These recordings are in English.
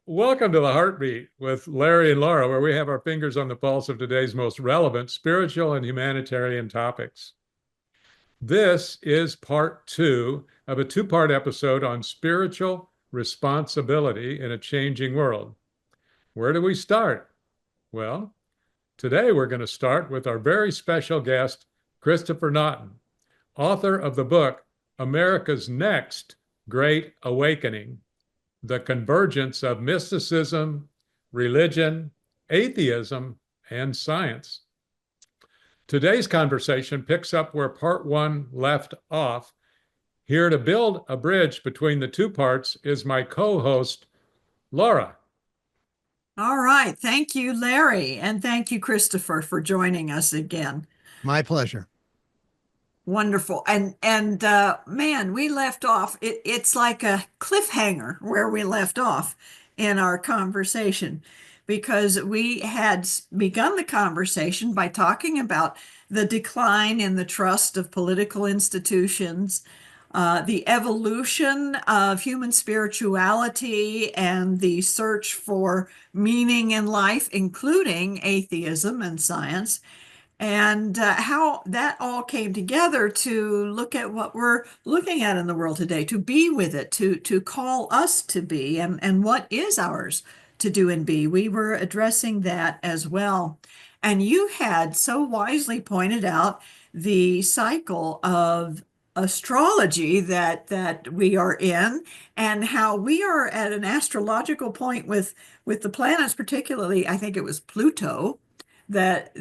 Welcome to the Heartbeat with Larry and Laura, where we have our fingers on the pulse of today's most relevant spiritual and humanitarian topics. This is part two of a two-part episode on spiritual responsibility in a changing world. Where do we start? Well, today we're going to start with our very special guest, Christopher Naughton, author of the book America's Next Great Awakening: The Convergence of Mysticism, Religion, Atheism, and Science. Today's conversation picks up where part one left off. Here to build a bridge between the two parts is my co-host, Laura. All right. Thank you, Larry. And thank you, Christopher, for joining us again. My pleasure. Wonderful. And man, we left off. It's like a cliffhanger where we left off in our conversation because we had begun the conversation by talking about the decline in the trust of political institutions, the evolution of human spirituality and the search for meaning in life, including atheism and science, and how that all came together to look at what we're looking at in the world today, to be with it, to call us to be, and what is ours to do and be. We were addressing that as well. And you had so wisely pointed out the cycle of astrology that we are in, and how we are at an astrological point with the planets, particularly I think it was Pluto that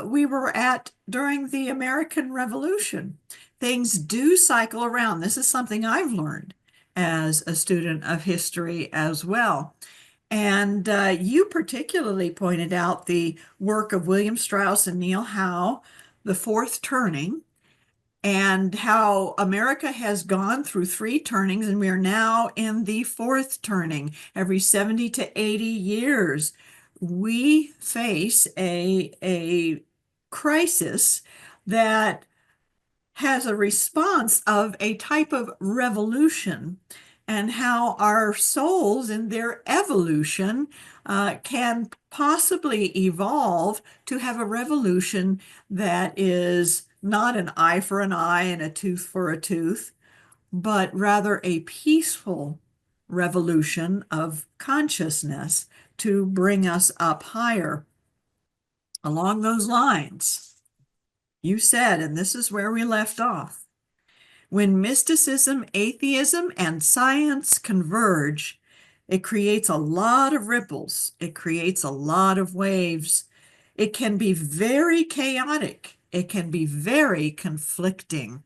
we were at during the American Revolution. Things do cycle around. This is something I've learned as a student of history as well. And you particularly pointed out the work of William Strauss and Neil Howe, The Fourth Turning, and how America has gone through three turnings, and we are now in the fourth turning. Every 70 to 80 years, we face a crisis that has a response of a type of revolution, and how our souls in their evolution can possibly evolve to have a revolution that is not an eye for an eye and a tooth for a tooth, but rather a peaceful revolution of consciousness to bring us up higher. Along those lines, you said, and this is where we left off, when mysticism, atheism, and science converge, it creates a lot of ripples. It creates a lot of waves. It can be very chaotic. It can be very conflicting.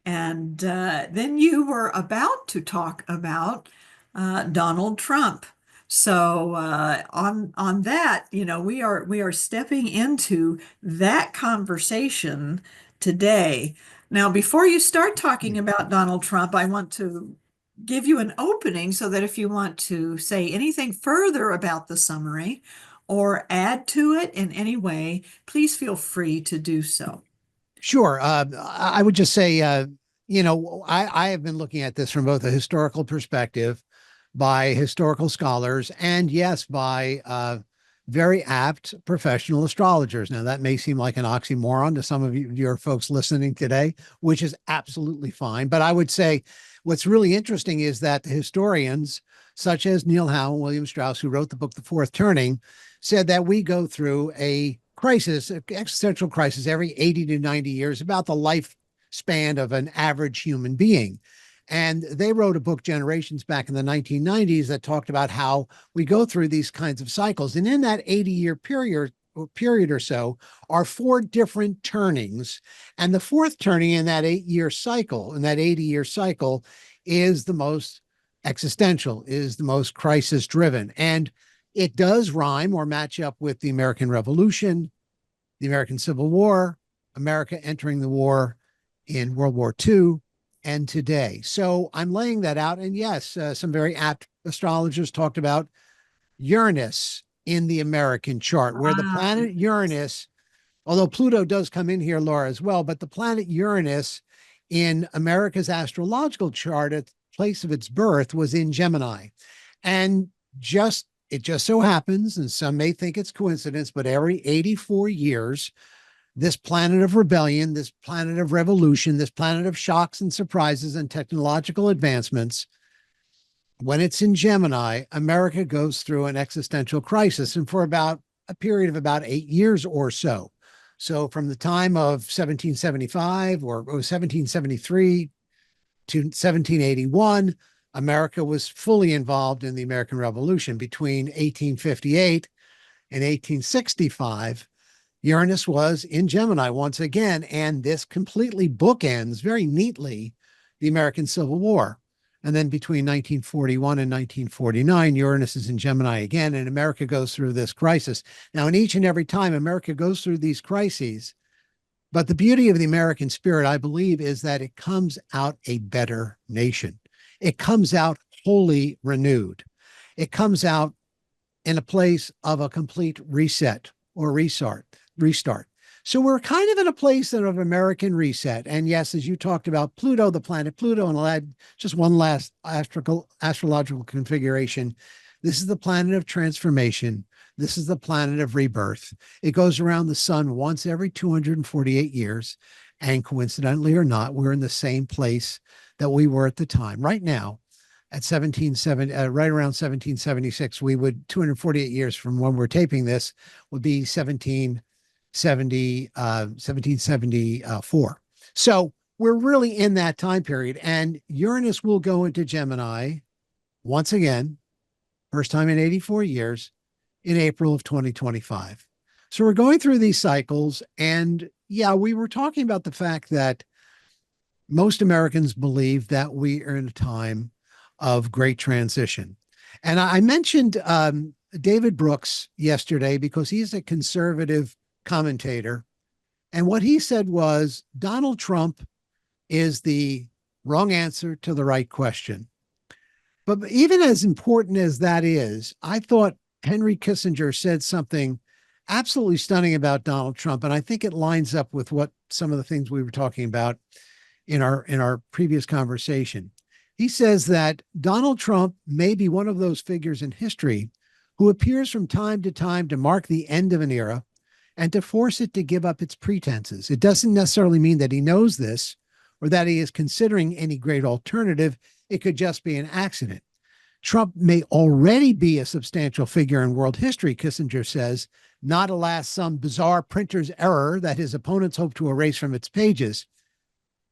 And then you were about to talk about Donald Trump. So on that, we are stepping into that conversation today. Now, before you start talking about Donald Trump, I want to give you an opening so that if you want to say anything further about the summary or add to it in any way, please feel free to do so. Sure. I would just say, I have been looking at this from both a historical perspective by historical scholars and, yes, by very apt professional astrologers. Now, that may seem like an oxymoron to some of your folks listening today, which is absolutely fine. But I would say what's really interesting is that the historians, such as Neil Howe and William Strauss, who wrote the book The Fourth Turning, said that we go through a crisis, an existential crisis, every 80 to 90 years, about the lifespan of an average human being. And they wrote a book, Generations, back in the 1990s that talked about how we go through these kinds of cycles. And in that 80-year period or so are four different turnings. And the fourth turning in that 80-year cycle, is the most existential, is the most crisis driven. And it does rhyme or match up with the American Revolution, the American Civil War, America entering the war in World War II, and today. So I'm laying that out. And yes, some very apt astrologers talked about Uranus in the American chart, where the planet Uranus, although Pluto does come in here, Laura, as well, but the planet Uranus in America's astrological chart at the place of its birth was in Gemini. And it just so happens, and some may think it's coincidence, but every 84 years, this planet of rebellion, this planet of revolution, this planet of shocks and surprises and technological advancements, when it's in Gemini, America goes through an existential crisis, and for about a period of about 8 years or so. So from the time of 1775 or 1773 to 1781, America was fully involved in the American Revolution. Between 1858 and 1865, Uranus was in Gemini once again, and this completely bookends very neatly the American Civil War. And then between 1941 and 1949, Uranus is in Gemini again, and America goes through this crisis. Now, in each and every time America goes through these crises, but the beauty of the American spirit, I believe, is that it comes out a better nation. It comes out wholly renewed. It comes out in a place of a complete reset or restart. So we're kind of in a place of American reset. And yes, as you talked about Pluto, the planet Pluto, and I'll add just one last astrological configuration. This is the planet of transformation. This is the planet of rebirth. It goes around the sun once every 248 years. And coincidentally or not, we're in the same place that we were at the time. Right now, at 1770, right around 1776, 248 years from when we're taping this, would be 1774. So we're really in that time period. And Uranus will go into Gemini once again, first time in 84 years, in April of 2025. So we're going through these cycles. And yeah, we were talking about the fact that most Americans believe that we are in a time of great transition. And I mentioned David Brooks yesterday because he's a conservative commentator. And what he said was Donald Trump is the wrong answer to the right question. But even as important as that is, I thought Henry Kissinger said something absolutely stunning about Donald Trump. And I think it lines up with what some of the things we were talking about in our previous conversation. He says that Donald Trump may be one of those figures in history who appears from time to time to mark the end of an era and to force it to give up its pretenses. It doesn't necessarily mean that he knows this or that he is considering any great alternative. It could just be an accident. Trump may already be a substantial figure in world history, Kissinger says, not alas some bizarre printer's error that his opponents hope to erase from its pages.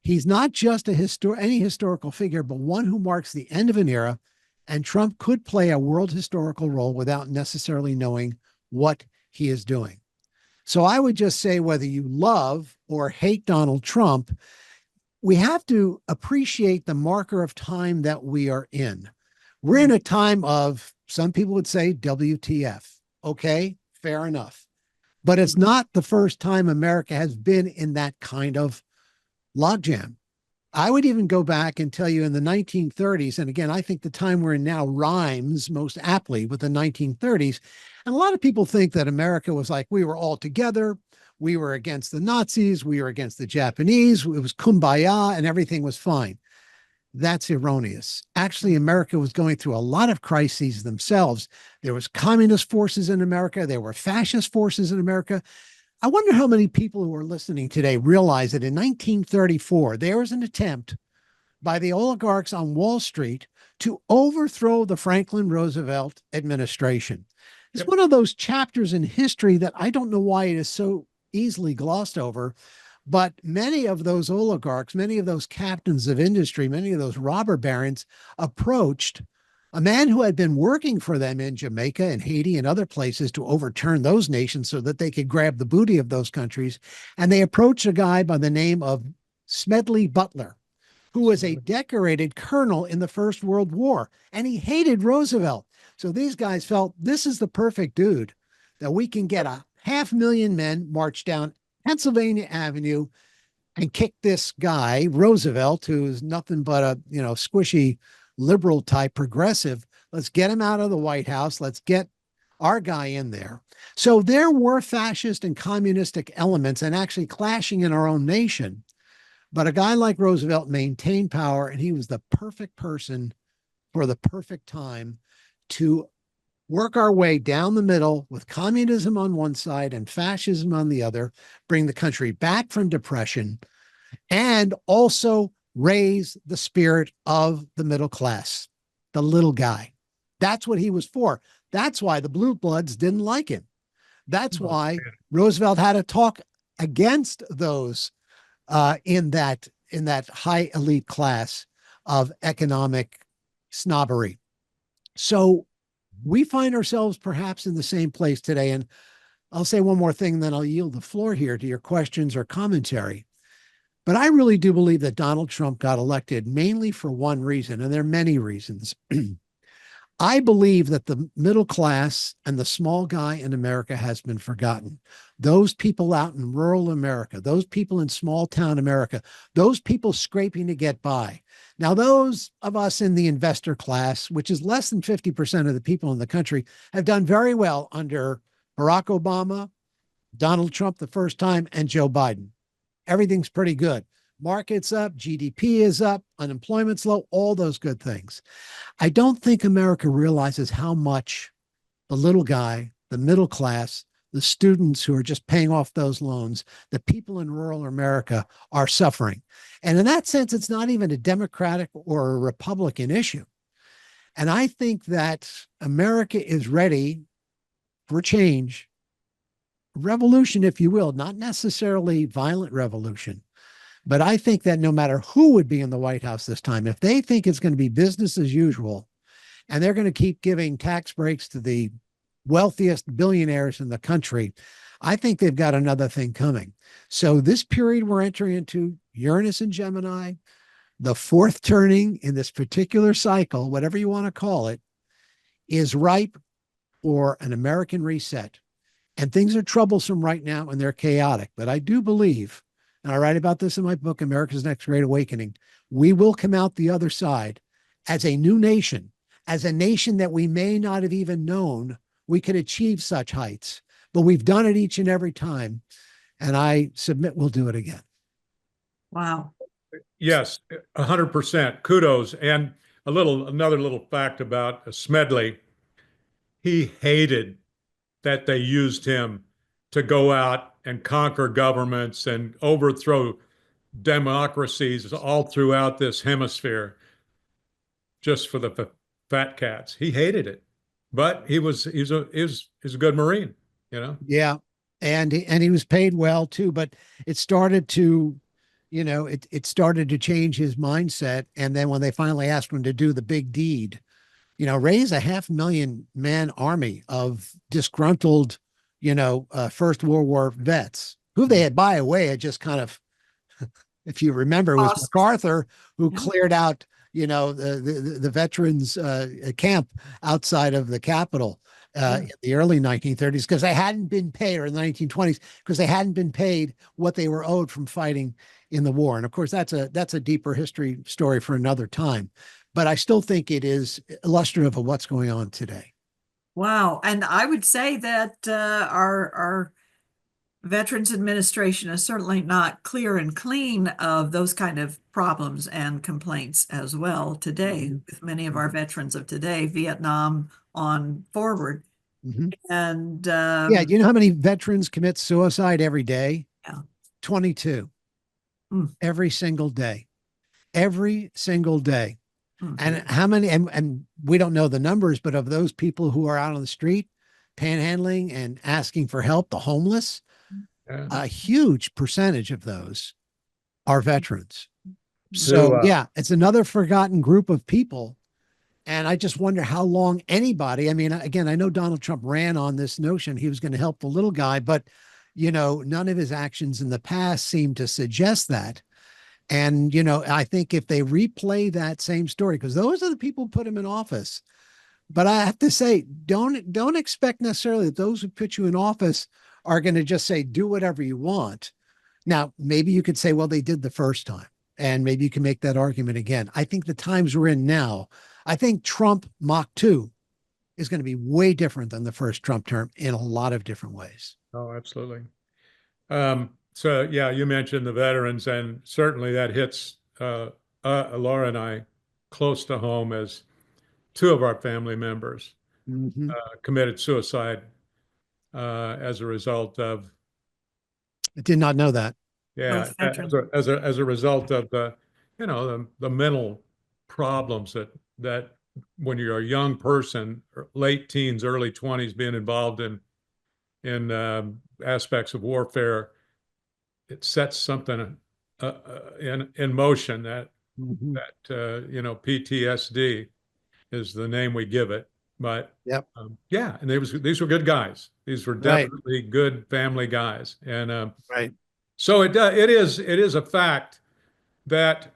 He's not just any historical figure, but one who marks the end of an era, and Trump could play a world historical role without necessarily knowing what he is doing. So I would just say, whether you love or hate Donald Trump, we have to appreciate the marker of time that we are in. We're in a time of, some people would say, WTF. Okay, fair enough. But it's not the first time America has been in that kind of logjam. I would even go back and tell you in the 1930s, and again, I think the time we're in now rhymes most aptly with the 1930s. And a lot of people think that America was like, we were all together. We were against the Nazis. We were against the Japanese. It was kumbaya and everything was fine. That's erroneous. Actually, America was going through a lot of crises themselves. There was communist forces in America. There were fascist forces in America. I wonder how many people who are listening today realize that in 1934, there was an attempt by the oligarchs on Wall Street to overthrow the Franklin Roosevelt administration. It's one of those chapters in history that I don't know why it is so easily glossed over, but many of those oligarchs, many of those captains of industry, many of those robber barons approached a man who had been working for them in Jamaica and Haiti and other places to overturn those nations so that they could grab the booty of those countries. And they approached a guy by the name of Smedley Butler, who was a decorated colonel in the First World War, and he hated Roosevelt. So these guys felt this is the perfect dude that we can get 500,000 men march down Pennsylvania Avenue and kick this guy, Roosevelt, who's nothing but a, squishy liberal type progressive. Let's get him out of the White House. Let's get our guy in there. So there were fascist and communistic elements and actually clashing in our own nation. But a guy like Roosevelt maintained power, and he was the perfect person for the perfect time to work our way down the middle with communism on one side and fascism on the other, bring the country back from depression, and also raise the spirit of the middle class, the little guy. That's what he was for. That's why the blue bloods didn't like him. That's why Roosevelt had to talk against those in that high elite class of economic snobbery. So we find ourselves perhaps in the same place today. And I'll say one more thing, then I'll yield the floor here to your questions or commentary. But I really do believe that Donald Trump got elected mainly for one reason, and there are many reasons. I believe that the middle class and the small guy in America has been forgotten. Those people out in rural America, those people in small town America, those people scraping to get by. Now, those of us in the investor class, which is less than 50% of the people in the country, have done very well under Barack Obama, Donald Trump the first time, and Joe Biden. Everything's pretty good. Market's up, GDP is up, unemployment's low, all those good things. I don't think America realizes how much the little guy, the middle class, the students who are just paying off those loans, the people in rural America are suffering. And in that sense, it's not even a Democratic or a Republican issue. And I think that America is ready for change, revolution, if you will, not necessarily violent revolution. But I think that no matter who would be in the White House this time, if they think it's going to be business as usual, and they're going to keep giving tax breaks to the wealthiest billionaires in the country, I think they've got another thing coming. So this period we're entering into, Uranus and Gemini, the fourth turning in this particular cycle, whatever you want to call it, is ripe for an American reset. And things are troublesome right now and they're chaotic. But I do believe, and I write about this in my book, America's Next Great Awakening, we will come out the other side as a new nation, as a nation that we may not have even known we could achieve such heights. But we've done it each and every time. And I submit we'll do it again. Wow. Yes, 100%. Kudos. And another little fact about Smedley, he hated that they used him to go out and conquer governments and overthrow democracies all throughout this hemisphere just for the fat cats. He hated it, but he's a good Marine, you know? Yeah. And he was paid well too, but it started to, it started to change his mindset. And then when they finally asked him to do the big deed, raise a 500,000 man army of disgruntled, First World War vets who they had, by the way, had just kind of, if you remember, it was MacArthur who cleared out, the veterans camp outside of the Capitol in the early 1930s because they hadn't been paid, or in the 1920s, because they hadn't been paid what they were owed from fighting in the war. And of course, that's a deeper history story for another time. But I still think it is illustrative of what's going on today. Wow. And I would say that our Veterans Administration is certainly not clear and clean of those kind of problems and complaints as well today, with many of our veterans of today, Vietnam on forward. Mm-hmm. And yeah, do you know how many veterans commit suicide every day? Yeah. 22. Every single day. Every single day. And how many, and we don't know the numbers, but of those people who are out on the street panhandling and asking for help, the homeless, a huge percentage of those are veterans. So yeah, it's another forgotten group of people. And I just wonder how long anybody, I mean, again, I know Donald Trump ran on this notion he was going to help the little guy, but none of his actions in the past seem to suggest that. And, I think if they replay that same story, because those are the people who put him in office. But I have to say, don't expect necessarily that those who put you in office are going to just say, do whatever you want. Now, maybe you could say, well, they did the first time. And maybe you can make that argument again. I think the times we're in now, I think Trump Mach 2 is going to be way different than the first Trump term in a lot of different ways. Oh, absolutely. So yeah, you mentioned the veterans, and certainly that hits Laura and I close to home as two of our family members Mhm. committed suicide as a result of, I did not know that. yeah, Both veterans. as a result of the mental problems that when you're a young person, late teens, early 20s, being involved in aspects of warfare, it sets something in motion Mhm. PTSD is the name we give it. But Yep. yeah, and these were good guys. These were Right. definitely good family guys, and Right. so it is a fact that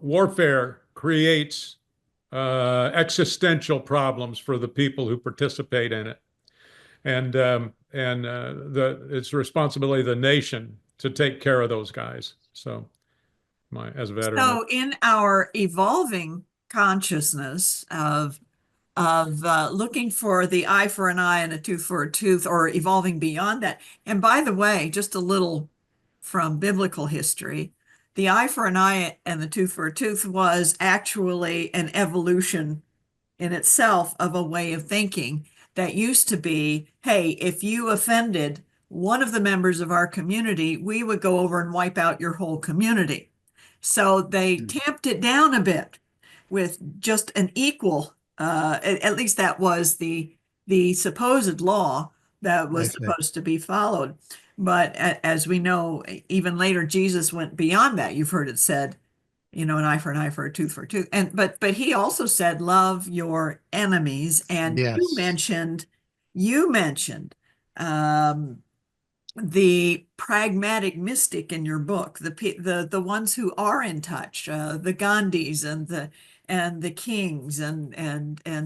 warfare creates existential problems for the people who participate in it, and it's the responsibility of the nation to take care of those guys. So, as a veteran, So in our evolving consciousness of looking for the eye for an eye and a tooth for a tooth, or evolving beyond that. And by the way, just a little from biblical history, the eye for an eye and the tooth for a tooth was actually an evolution in itself of a way of thinking that used to be, hey, if you offended one of the members of our community, we would go over and wipe out your whole community. So they tamped it down a bit with just an equal, at least that was the supposed law that I was see. supposed to be followed. But as we know, even later, Jesus went beyond that. You've heard it said, an eye for an eye, for a tooth for a tooth. And but he also said, love your enemies. And Yes. you mentioned um, the pragmatic mystic in your book, the ones who are in touch, the Gandhis and the Kings and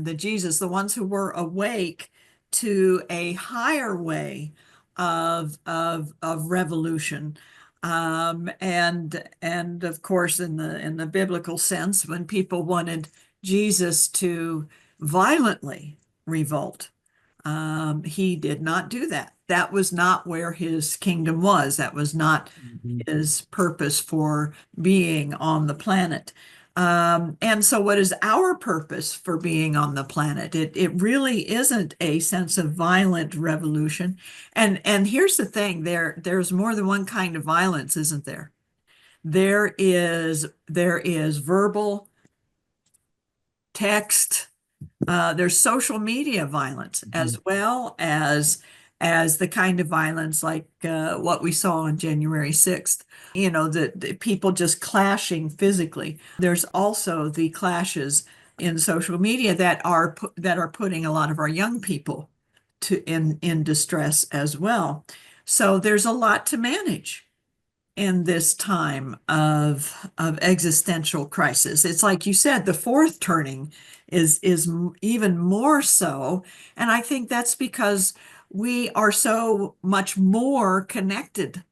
the Jesus, the ones who were awake to a higher way of revolution. And of course, in the biblical sense, when people wanted Jesus to violently revolt, he did not do that. That was not where his kingdom was. That was not Mhm. his purpose for being on the planet. And so, what is our purpose for being on the planet? It really isn't a sense of violent revolution. And here's the thing: there's more than one kind of violence, isn't there? There is verbal, text, there's social media violence, as Mhm. well as the kind of violence like what we saw on January 6th. The people just clashing physically. There's also the clashes in social media that are putting a lot of our young people in distress as well. So there's a lot to manage in this time of existential crisis. It's like you said, the fourth turning is even more so, and I think that's because we are so much more connected,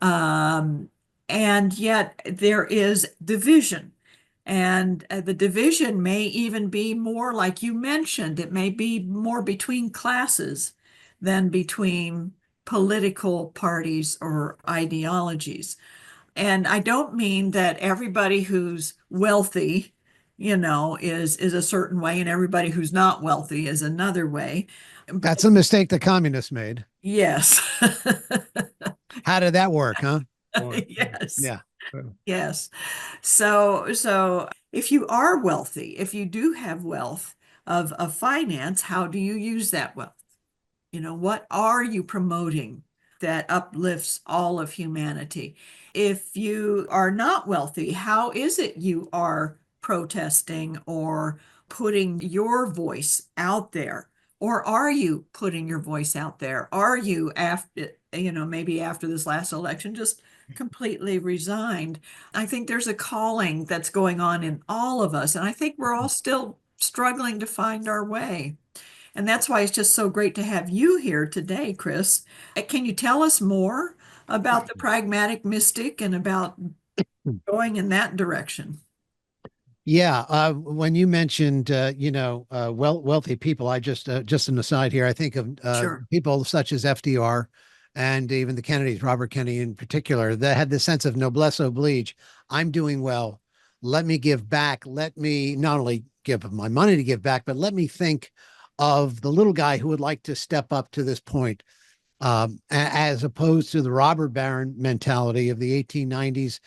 um, and yet there is division. And the division may even be more, like you mentioned, it may be more between classes than between political parties or ideologies. And I don't mean that everybody who's wealthy, is a certain way, and everybody who's not wealthy is another way. That's a mistake the communists made. Yes. How did that work, huh? Yes. Yeah. Yes. So if you are wealthy, if you do have wealth of finance, how do you use that wealth? What are you promoting that uplifts all of humanity? If you are not wealthy, how is it you are protesting or putting your voice out there? Or are you putting your voice out there? Are you, after, maybe after this last election, just completely resigned? I think there's a calling that's going on in all of us. And I think we're all still struggling to find our way. And that's why it's just so great to have you here today, Chris. Can you tell us more about the pragmatic mystic and about going in that direction? Yeah, when you mentioned, wealthy people, I just an aside here. I think of Sure. people such as FDR and even the Kennedys, Robert Kennedy in particular, that had this sense of noblesse oblige. I'm doing well. Let me give back. Let me not only give my money to give back, but let me think of the little guy who would like to step up to this point, as opposed to the robber baron mentality of the 1890s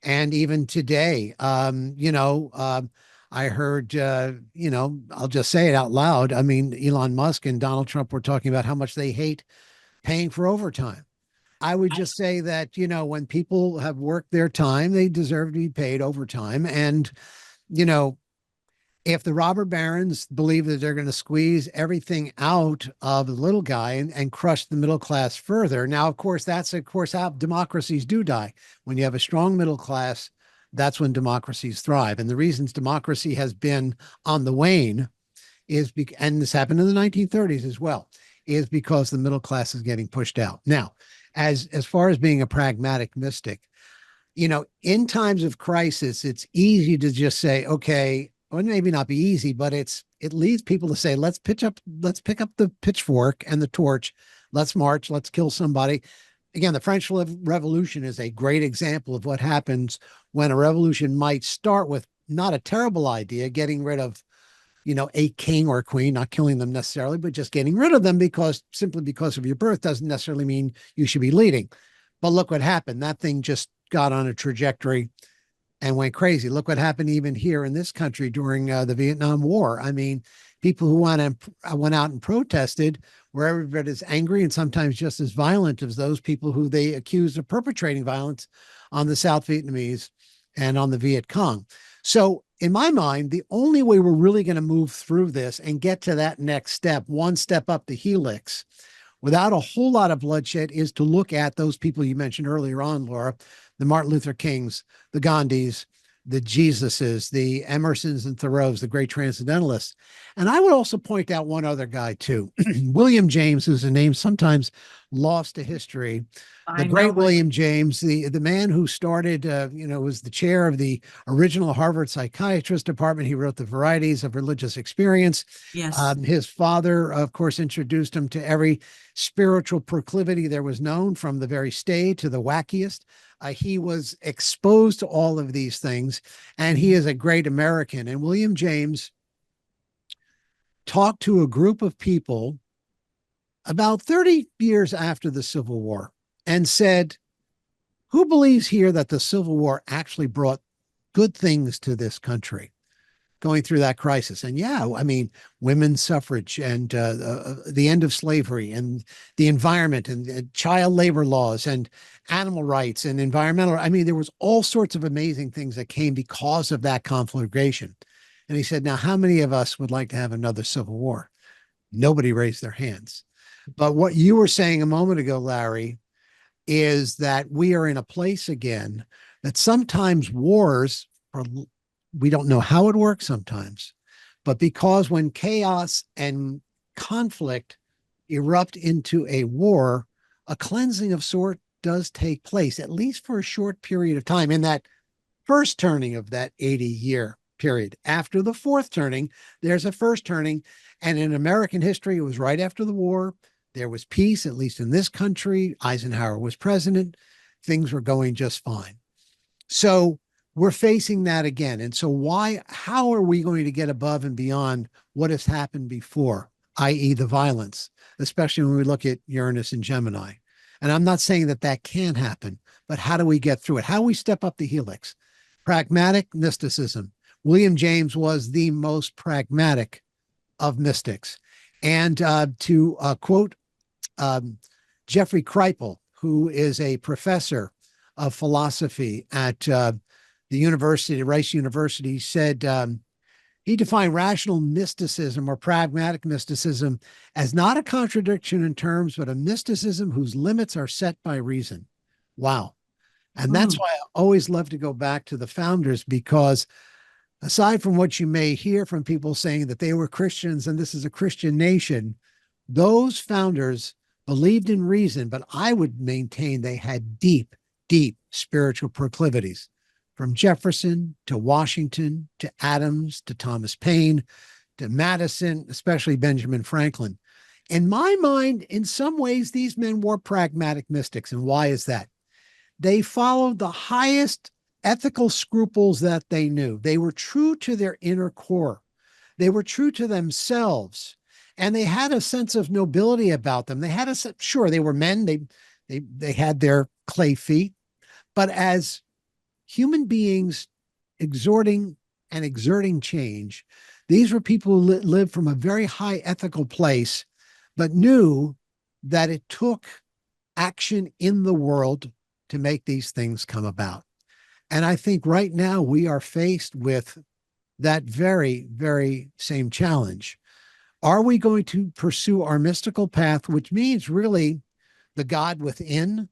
and even today. I heard, I'll just say it out loud. I mean, Elon Musk and Donald Trump were talking about how much they hate paying for overtime. I would just say that, when people have worked their time, they deserve to be paid overtime. And, you know, if the robber barons believe that they're going to squeeze everything out of the little guy and crush the middle class further. Now, of course, that's how democracies do die. When you have a strong middle class, that's when democracies thrive. And the reasons democracy has been on the wane and this happened in the 1930s as well, is because the middle class is getting pushed out. Now, as far as being a pragmatic mystic, in times of crisis, it's easy to just say, okay, or maybe not be easy, but it leads people to say, let's pick up the pitchfork and the torch. Let's march. Let's kill somebody. Again, the French Revolution is a great example of what happens when a revolution might start with not a terrible idea, getting rid of, a king or a queen, not killing them necessarily, but just getting rid of them simply because of your birth doesn't necessarily mean you should be leading. But look what happened. That thing just got on a trajectory and went crazy. Look what happened even here in this country during the Vietnam War. I mean, people who went out and protested were everybody's angry and sometimes just as violent as those people who they accused of perpetrating violence on the South Vietnamese and on the Viet Cong. So in my mind, the only way we're really going to move through this and get to that next step, one step up the helix, without a whole lot of bloodshed, is to look at those people you mentioned earlier on, Laura, the Martin Luther Kings, the Gandhis, the Jesuses, the Emersons and Thoreaus, the great transcendentalists. And I would also point out one other guy too, William James, who's a name sometimes lost to history. The great William James, the man who started, was the chair of the original Harvard psychiatrist department. He wrote the Varieties of Religious Experience. Yes. His father, of course, introduced him to every spiritual proclivity there was known, from the very staid to the wackiest. He was exposed to all of these things, and he is a great American. And William James talked to a group of people about 30 years after the Civil War and said, who believes here that the Civil War actually brought good things to this country going through that crisis? And yeah, I mean, women's suffrage and the end of slavery and the environment and child labor laws and animal rights and environmental. I mean, there was all sorts of amazing things that came because of that conflagration. And he said, now, how many of us would like to have another Civil War? Nobody raised their hands. But what you were saying a moment ago, Larry, is that we are in a place again that sometimes wars are, we don't know how it works sometimes, but because when chaos and conflict erupt into a war, a cleansing of sort does take place, at least for a short period of time. In that first turning of that 80-year period, after the fourth turning, there's a first turning. And in American history, it was right after the war. There was peace, at least in this country. Eisenhower was president. Things were going just fine. So we're facing that again. And so how are we going to get above and beyond what has happened before, i.e. the violence, especially when we look at Uranus and Gemini? And I'm not saying that can happen, but how do we get through it? How do we step up the helix? Pragmatic mysticism. William James was the most pragmatic of mystics. And to quote Jeffrey Kripal, who is a professor of philosophy at the university, Rice University, said he defined rational mysticism or pragmatic mysticism as not a contradiction in terms, but a mysticism whose limits are set by reason. Wow. And that's why I always love to go back to the founders, because aside from what you may hear from people saying that they were Christians and this is a Christian nation, those founders believed in reason, but I would maintain they had deep, deep spiritual proclivities. From Jefferson to Washington to Adams to Thomas Paine to Madison, especially Benjamin Franklin. In my mind, in some ways, these men were pragmatic mystics. And why is that? They followed the highest ethical scruples that they knew. They were true to their inner core. They were true to themselves, and they had a sense of nobility about them. They had sure, they were men. They had their clay feet, but as human beings exhorting and exerting change, these were people who lived from a very high ethical place, but knew that it took action in the world to make these things come about. And I think right now we are faced with that very, very same challenge. Are we going to pursue our mystical path, which means really the God within,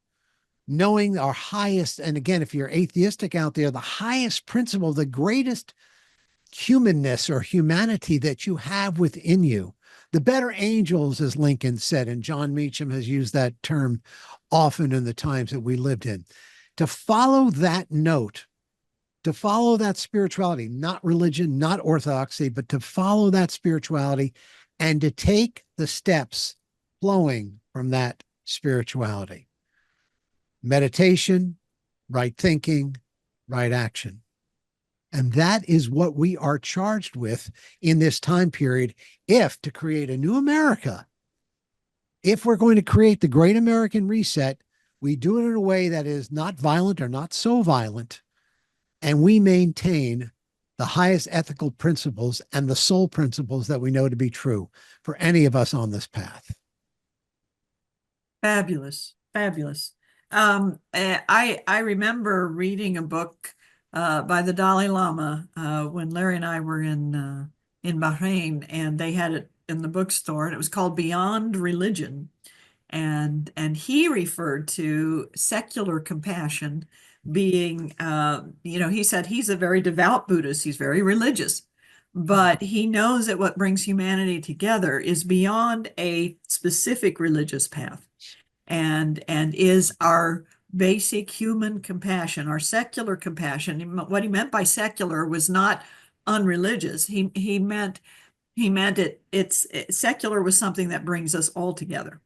knowing our highest, and again, if you're atheistic out there, the highest principle, the greatest humanness or humanity that you have within you, the better angels, as Lincoln said, and John Meacham has used that term often in the times that we lived in, to follow that note, to follow that spirituality, not religion, not orthodoxy, but to follow that spirituality and to take the steps flowing from that spirituality. Meditation, right thinking, right action. And that is what we are charged with in this time period. If to create a new America, if we're going to create the great American reset, we do it in a way that is not violent or not so violent, and we maintain the highest ethical principles and the soul principles that we know to be true for any of us on this path. Fabulous, fabulous. I remember reading a book by the Dalai Lama when Larry and I were in Bahrain, and they had it in the bookstore, and it was called Beyond Religion, and he referred to secular compassion being, he said he's a very devout Buddhist, he's very religious, but he knows that what brings humanity together is beyond a specific religious path, and is our basic human compassion, our secular compassion. What he meant by secular was not unreligious. He meant secular was something that brings us all together.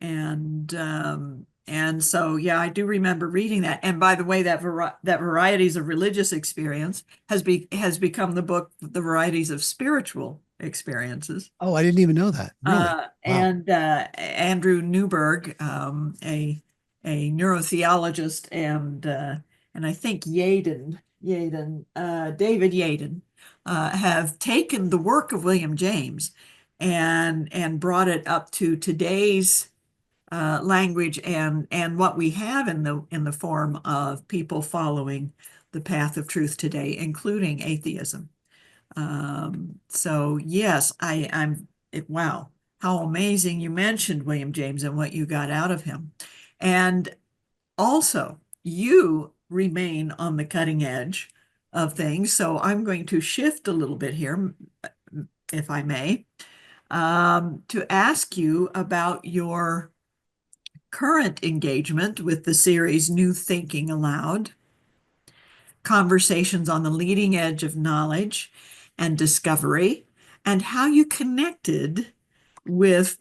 And so, yeah, I do remember reading that. And by the way, that Varieties of Religious Experience has become the book, The Varieties of Spiritual Experiences. Oh, I didn't even know that. Really? Wow. And Andrew Newberg, a neurotheologist, and I think David Yaden, have taken the work of William James and brought it up to today's language and what we have in the form of people following the path of truth today, including atheism. So yes, wow, how amazing. You mentioned William James and what you got out of him. And also, you remain on the cutting edge of things. So I'm going to shift a little bit here, if I may, to ask you about your current engagement with the series New Thinking Aloud, conversations on the leading edge of knowledge and discovery, and how you connected with,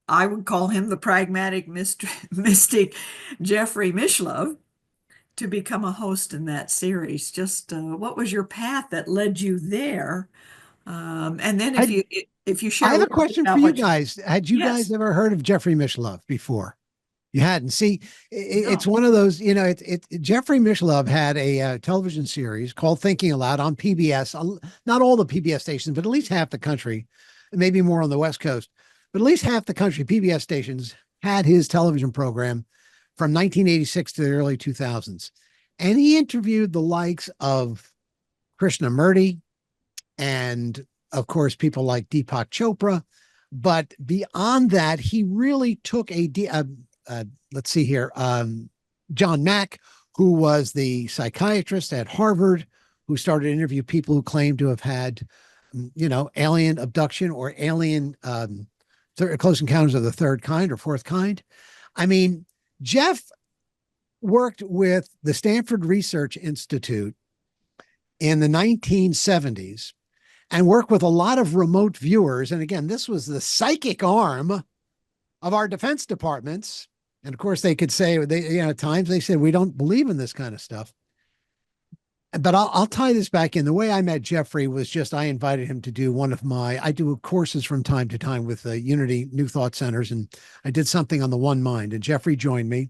I would call him the pragmatic mystic, Jeffrey Mishlove, to become a host in that series. Just what was your path that led you there? And then if you share, I have a question for you guys. Had you Yes. guys ever heard of Jeffrey Mishlove before? You hadn't. See, it's No. one of those, Jeffrey Mishlove had a television series called Thinking Aloud on PBS, not all the PBS stations, but at least half the country, maybe more on the West Coast, but at least half the country PBS stations had his television program from 1986 to the early 2000s. And he interviewed the likes of Krishnamurti and, of course, people like Deepak Chopra. But beyond that, he really took let's see here, John Mack, who was the psychiatrist at Harvard, who started to interview people who claimed to have had, alien abduction or alien close encounters of the third kind or fourth kind. I mean, Jeff worked with the Stanford Research Institute in the 1970s and worked with a lot of remote viewers. And again, this was the psychic arm of our defense departments. And of course, they could say, at times they said, we don't believe in this kind of stuff. but I'll tie this back in. The way I met Jeffrey was just I invited him to do I do courses from time to time with the Unity New Thought Centers, and I did something on the One Mind, and Jeffrey joined me,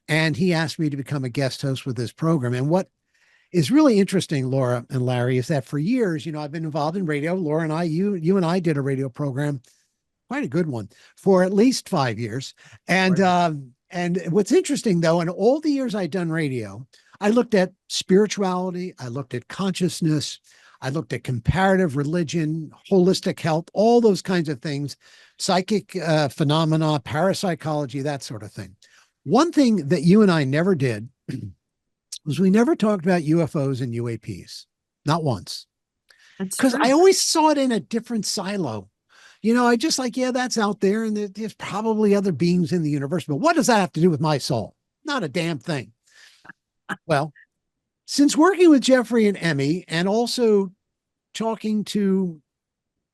and he asked me to become a guest host with this program. And what is really interesting, Laura and Larry, is that for years, I've been involved in radio. Laura and I, you and I did a radio program, quite a good one, for at least 5 years. And Right. and what's interesting though, in all the years I'd done radio, I looked at spirituality, I looked at consciousness, I looked at comparative religion, holistic health, all those kinds of things, psychic phenomena, parapsychology, that sort of thing. One thing that you and I never did was we never talked about UFOs and UAPs, not once, That's because true. I always saw it in a different silo. I just like, yeah, that's out there, and there's probably other beings in the universe, but what does that have to do with my soul? Not a damn thing. Well, since working with Jeffrey and Emmy, and also talking to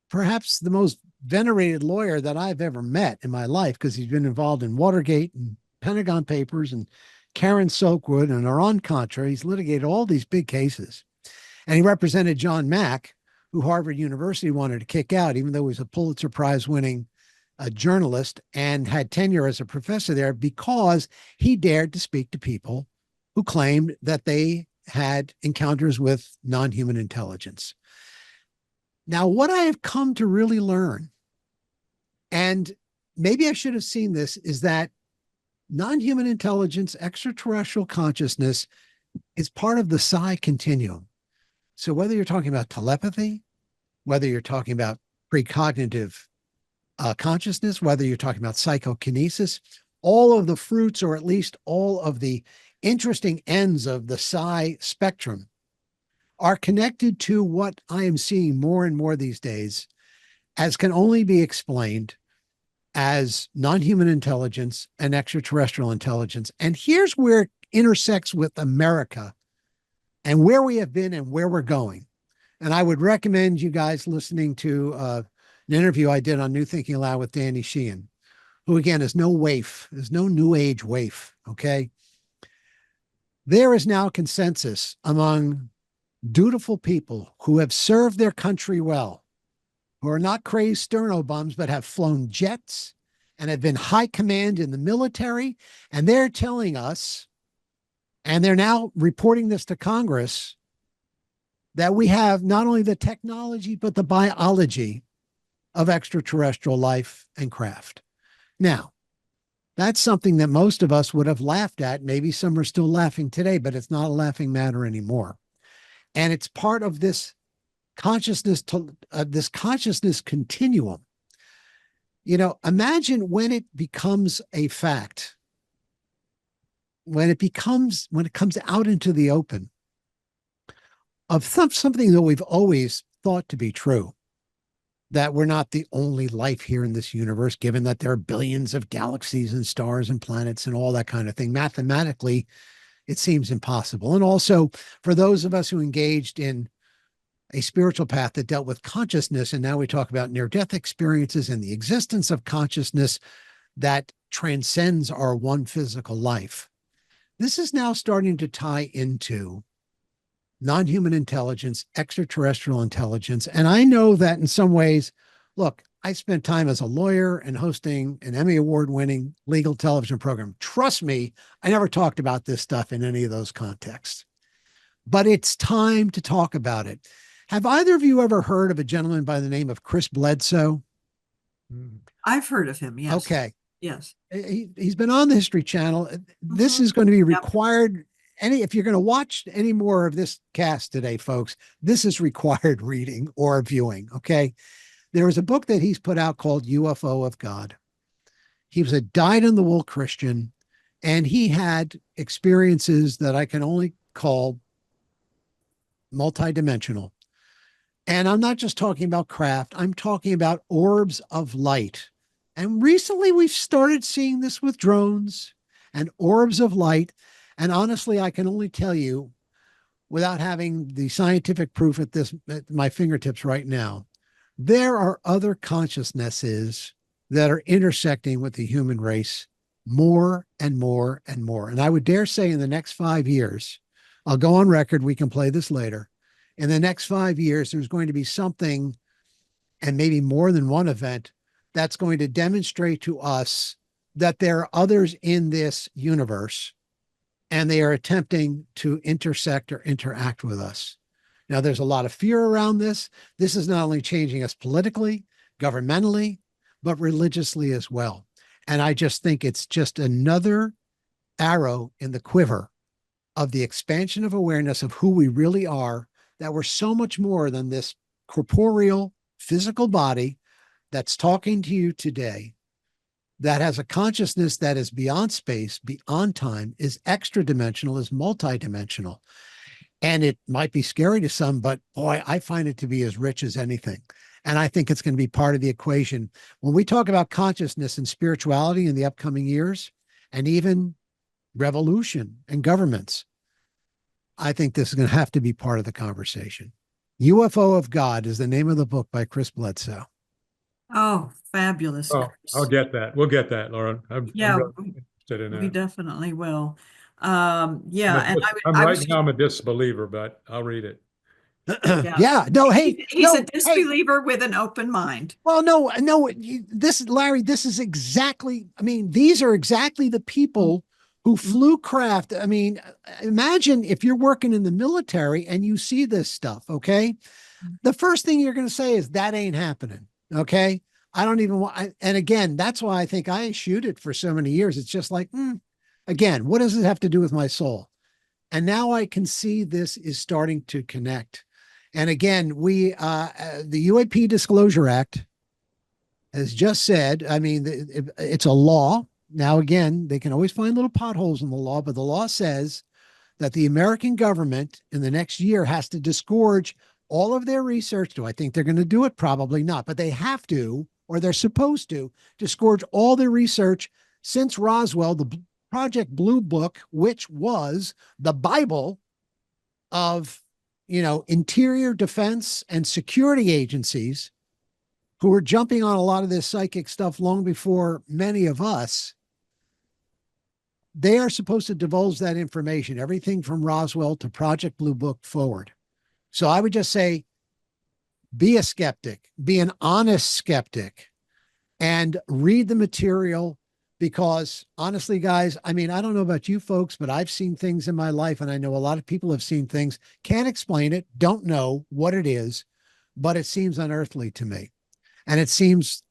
perhaps the most venerated lawyer that I've ever met in my life, because he's been involved in Watergate and Pentagon Papers and Karen Soakwood and Iran-Contra. He's litigated all these big cases. And he represented John Mack, who Harvard University wanted to kick out, even though he was a Pulitzer Prize winning journalist and had tenure as a professor there, because he dared to speak to people who claimed that they had encounters with non-human intelligence. Now, what I have come to really learn, and maybe I should have seen this, is that non-human intelligence, extraterrestrial consciousness, is part of the psi continuum. So whether you're talking about telepathy, whether you're talking about precognitive consciousness, whether you're talking about psychokinesis, all of the fruits, or at least all of the interesting ends of the psi spectrum, are connected to what I am seeing more and more these days as can only be explained as non-human intelligence and extraterrestrial intelligence. And here's where it intersects with America and where we have been and where we're going. And I would recommend you guys listening to an interview I did on New Thinking Aloud with Danny Sheehan, who again is no waif, is no new age waif. Okay. There is now consensus among dutiful people who have served their country well, who are not crazed sterno bums, but have flown jets and have been high command in the military. And they're telling us, and they're now reporting this to Congress, that we have not only the technology, but the biology of extraterrestrial life and craft. Now, that's something that most of us would have laughed at. Maybe some are still laughing today, but it's not a laughing matter anymore. And it's part of this consciousness this consciousness continuum. Imagine when it becomes a fact, when it comes out into the open, of something that we've always thought to be true, that we're not the only life here in this universe, given that there are billions of galaxies and stars and planets and all that kind of thing. Mathematically, it seems impossible. And also for those of us who engaged in a spiritual path that dealt with consciousness, and now we talk about near-death experiences and the existence of consciousness that transcends our one physical life. This is now starting to tie into non-human intelligence, extraterrestrial intelligence. And I know that in some ways, look, I spent time as a lawyer and hosting an Emmy Award-winning legal television program. Trust me, I never talked about this stuff in any of those contexts. But it's time to talk about it. Have either of you ever heard of a gentleman by the name of Chris Bledsoe? I've heard of him. Yes. Okay. Yes. He's been on the History Channel. This is going to be required. If you're going to watch any more of this cast today, folks, this is required reading or viewing. Okay. There is a book that he's put out called UFO of God. He was a dyed-in-the-wool Christian, and he had experiences that I can only call multidimensional. And I'm not just talking about craft. I'm talking about orbs of light. And recently we've started seeing this with drones and orbs of light. And honestly, I can only tell you, without having the scientific proof at my fingertips right now, there are other consciousnesses that are intersecting with the human race more and more and more. And I would dare say in the next 5 years, I'll go on record. We can play this later. In the next 5 years, there's going to be something, and maybe more than one event, that's going to demonstrate to us that there are others in this universe and they are attempting to intersect or interact with us. Now, there's a lot of fear around this. This is not only changing us politically, governmentally, but religiously as well. And I just think it's just another arrow in the quiver of the expansion of awareness of who we really are, that we're so much more than this corporeal, physical body that's talking to you today, that has a consciousness that is beyond space, beyond time, is extra dimensional, is multidimensional. And it might be scary to some, but boy, I find it to be as rich as anything. And I think it's going to be part of the equation. When we talk about consciousness and spirituality in the upcoming years, and even revolution and governments, I think this is going to have to be part of the conversation. UFO of God is the name of the book by Chris Bledsoe. Oh, fabulous. Oh, I'll get that. We'll get that, Lauren. Yeah, I'm really interested in we that. definitely will. Yeah, and Right now I'm a disbeliever, but I'll read it. Yeah. Yeah. No, hey, he's no, a disbeliever with an open mind. well, no, this, Larry, this is exactly, I mean, these are exactly the people who flew craft. I mean, imagine if you're working in the military and you see this stuff, okay? The first thing you're going to say is that ain't happening, okay? I don't even want, and again, that's why I think I eschewed it for so many years. It's just like, again, what does it have to do with my soul? And now I can see this is starting to connect. And again, the UAP Disclosure Act has just said, I mean, it's a law. Now, again, they can always find little potholes in the law, but the law says that the American government in the next year has to disgorge all of their research. Do I think they're going to do it? Probably not, but they have to, or they're supposed to, disgorge all their research since Roswell, the Project Blue Book, which was the Bible of, interior defense and security agencies who were jumping on a lot of this psychic stuff long before many of us. They are supposed to divulge that information, everything from Roswell to Project Blue Book forward. So I would just say, be a skeptic, be an honest skeptic, and read the material. Because honestly, guys, I mean, I don't know about you folks, but I've seen things in my life, and I know a lot of people have seen things, can't explain it, don't know what it is, but it seems unearthly to me. And it seems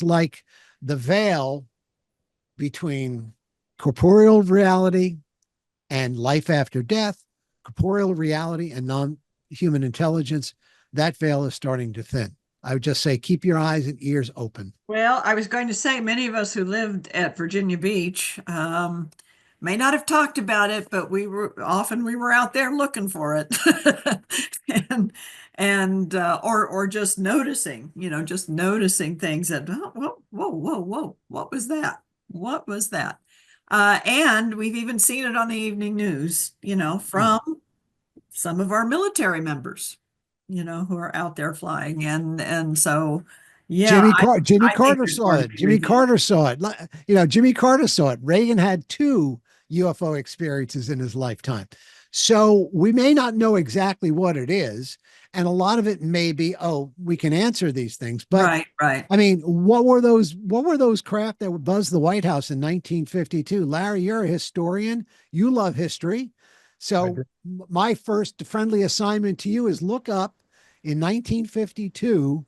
like the veil between corporeal reality and life after death, corporeal reality and non-human intelligence, that veil is starting to thin. I would just say, keep your eyes and ears open. Well, I was going to say, many of us who lived at Virginia Beach may not have talked about it, but we were out there looking for it, or just noticing, just noticing things that, oh, whoa, what was that? What was that? And we've even seen it on the evening news, from some of our military members, who are out there flying. And so, yeah, Jimmy Carter saw it. Jimmy Carter saw it. Jimmy Carter saw it. Reagan had 2 UFO experiences in his lifetime. So we may not know exactly what it is. And a lot of it may be, we can answer these things. But right. I mean, what were those craft that buzzed the White House in 1952? Larry, you're a historian. You love history. So my first friendly assignment to you is look up in 1952,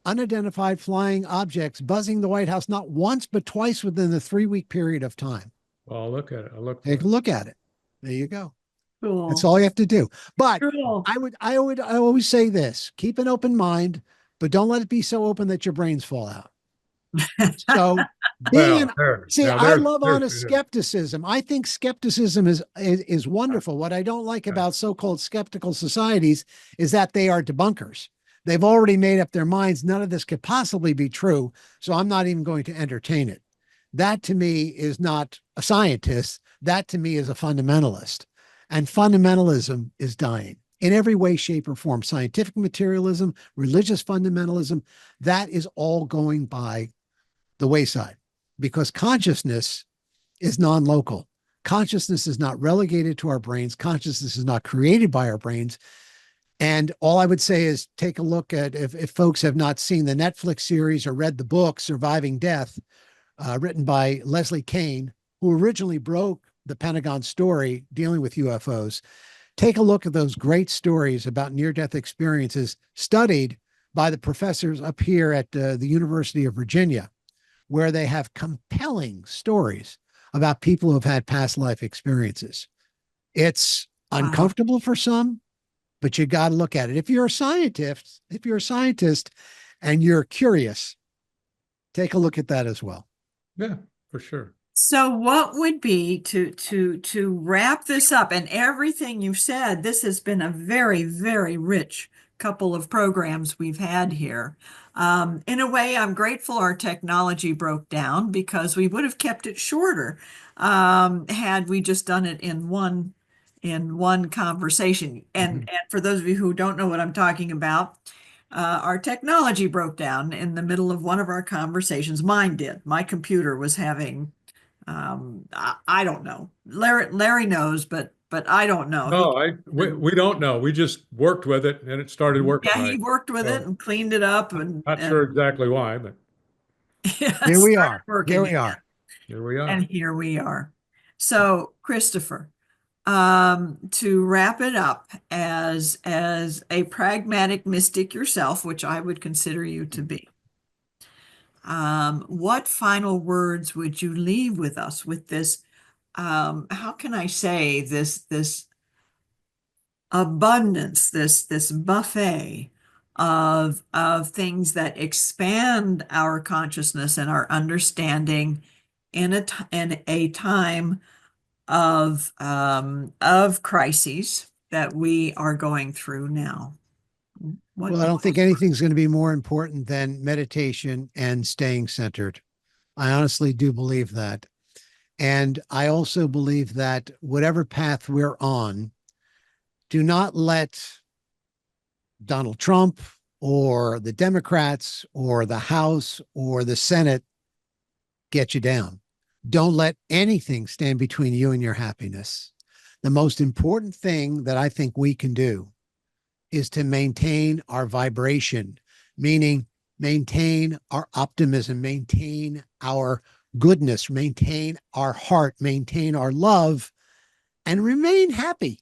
unidentified flying objects buzzing the White House, not once, but twice within the 3-week period of time. Well, I'll look at it. Take a look at it. There you go. Cool. That's all you have to do. But cool. I always say this, keep an open mind, but don't let it be so open that your brains fall out. So I love honest skepticism. I think skepticism is wonderful. What I don't like about so-called skeptical societies is that they are debunkers. They've already made up their minds. None of this could possibly be true. So I'm not even going to entertain it. That to me is not a scientist. That to me is a fundamentalist. And fundamentalism is dying in every way, shape, or form. Scientific materialism, religious fundamentalism, that is all going by the wayside, because consciousness is non-local. Consciousness is not relegated to our brains. Consciousness is not created by our brains. And all I would say is take a look at, if folks have not seen the Netflix series or read the book, Surviving Death, written by Leslie Kean, who originally broke the Pentagon story dealing with UFOs. Take a look at those great stories about near-death experiences studied by the professors up here at the University of Virginia, where they have compelling stories about people who have had past life experiences. It's Wow. uncomfortable for some, but you got to look at it. If you're a scientist, and you're curious, take a look at that as well. Yeah, for sure. So what would be to wrap this up, and everything you've said, this has been a very, very rich couple of programs we've had here. In a way, I'm grateful our technology broke down, because we would have kept it shorter had we just done it in one conversation. And for those of you who don't know what I'm talking about, our technology broke down in the middle of one of our conversations. Mine did. My computer was having I don't know. Larry knows, but I don't know. No, we don't know. We just worked with it and it started working Yeah, he right. worked with it So and cleaned it up not and sure exactly why, but yeah, it Here we started are. Here working we again. are. here we are. And here we are. So, Christopher, to wrap it up, as a pragmatic mystic yourself, which I would consider you to be, what final words would you leave with us with this? How can I say this abundance, this buffet of things that expand our consciousness and our understanding in a time of crises that we are going through now. Well, I don't think anything's going to be more important than meditation and staying centered. I honestly do believe that. And I also believe that whatever path we're on, do not let Donald Trump or the Democrats or the House or the Senate get you down. Don't let anything stand between you and your happiness. The most important thing that I think we can do is to maintain our vibration, meaning maintain our optimism, maintain our goodness, maintain our heart, maintain our love, and remain happy.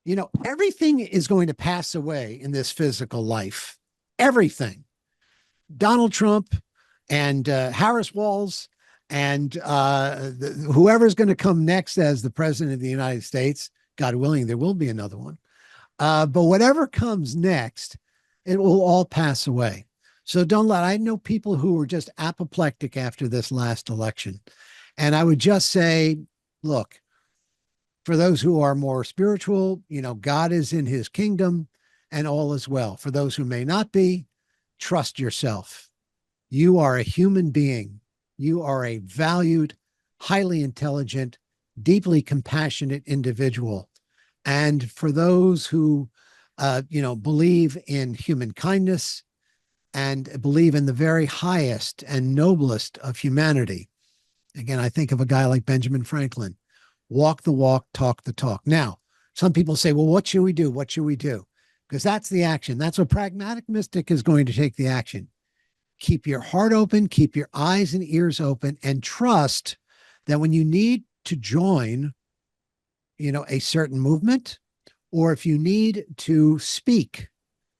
You know, everything is going to pass away in this physical life. Everything. Donald Trump and Harris Walls and whoever's going to come next as the president of the United States, God willing, there will be another one. But whatever comes next, it will all pass away. So don't let, I know people who were just apoplectic after this last election. And I would just say, look, for those who are more spiritual, you know, God is in his kingdom and all is well. For those who may not be, trust yourself. You are a human being. You are a valued, highly intelligent, deeply compassionate individual. And for those who, believe in human kindness and believe in the very highest and noblest of humanity, again, I think of a guy like Benjamin Franklin. Walk the walk, talk the talk. Now, some people say, well, what should we do? What should we do? Because that's the action. That's what pragmatic mystic is going to take the action. Keep your heart open, keep your eyes and ears open, and trust that when you need to join, a certain movement, or if you need to speak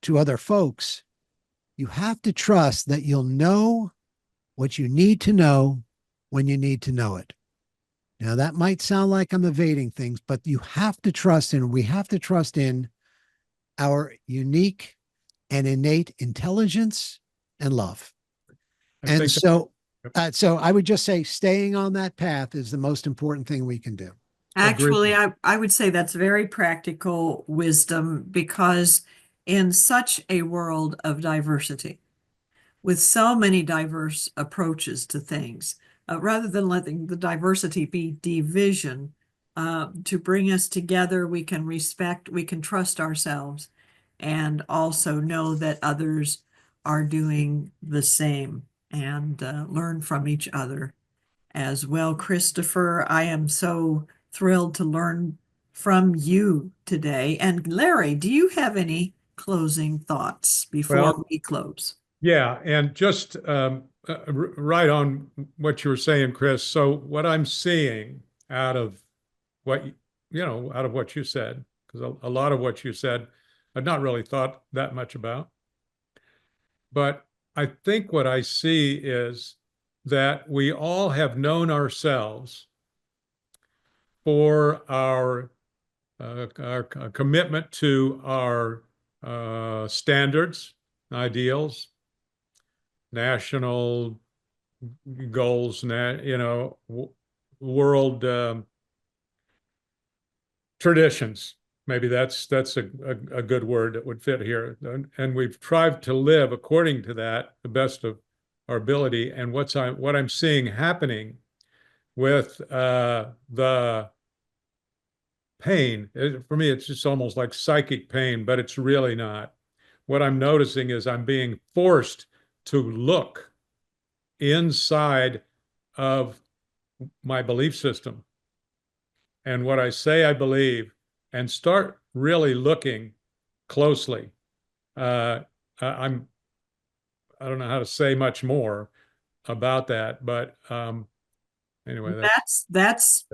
to other folks, you have to trust that you'll know what you need to know when you need to know it. Now, that might sound like I'm evading things, but you have to trust in, we have to trust in our unique and innate intelligence and love. I And think so, so I would just say staying on that path is the most important thing we can do. agree. Actually, I would say that's very practical wisdom, because in such a world of diversity, with so many diverse approaches to things, rather than letting the diversity be division, to bring us together, we can respect, we can trust ourselves, and also know that others are doing the same, and learn from each other as well. Christopher, I am so thrilled to learn from you today. And Larry, do you have any closing thoughts before Well, we close? yeah, and just right on what you were saying, Chris. So what I'm seeing out of what out of what you said, because a lot of what you said, I've not really thought that much about, but I think what I see is that we all have known ourselves for our commitment to our standards, ideals, national goals, world traditions. Maybe that's a good word that would fit here. And we've tried to live according to that, the best of our ability. And what I'm seeing happening with the pain, for me, it's just almost like psychic pain, but it's really not. What I'm noticing is I'm being forced to look inside of my belief system and what I say I believe and start really looking closely. Uh, I'm I don't know how to say much more about that, but anyway, That's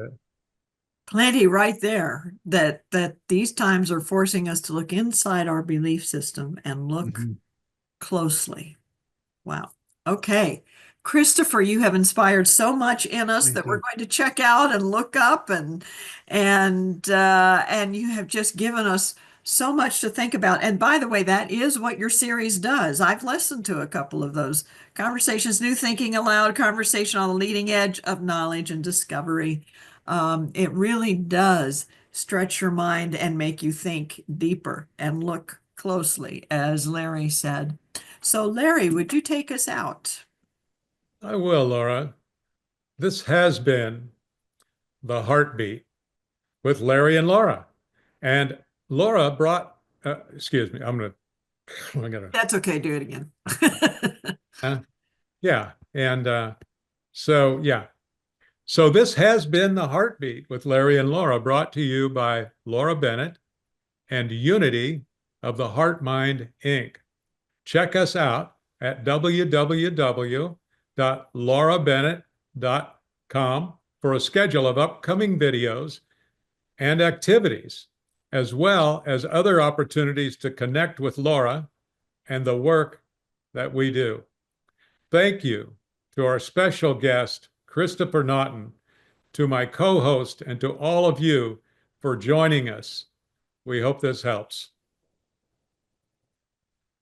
plenty right there, that these times are forcing us to look inside our belief system and look Mhm. closely. Wow. Okay. Christopher, you have inspired so much in us Thank that we're you. going to check out and look up, and you have just given us so much to think about. And by the way, that is what your series does. I've listened to a couple of those conversations, New Thinking Aloud, conversation on the leading edge of knowledge and discovery. It really does stretch your mind and make you think deeper and look closely, as Larry said. So, Larry, would you take us out? I will, Laura. This has been The Heartbeat with Larry and Laura. And Laura brought, excuse me, I'm gonna, That's okay. Do it again. yeah. And yeah. So this has been The Heartbeat with Larry and Laura, brought to you by Laura Bennett and Unity of the Heart Mind, Inc. Check us out at www.laurabennett.com for a schedule of upcoming videos and activities, as well as other opportunities to connect with Laura and the work that we do. Thank you to our special guest, Christopher Naughton, to my co host, and to all of you for joining us. We hope this helps.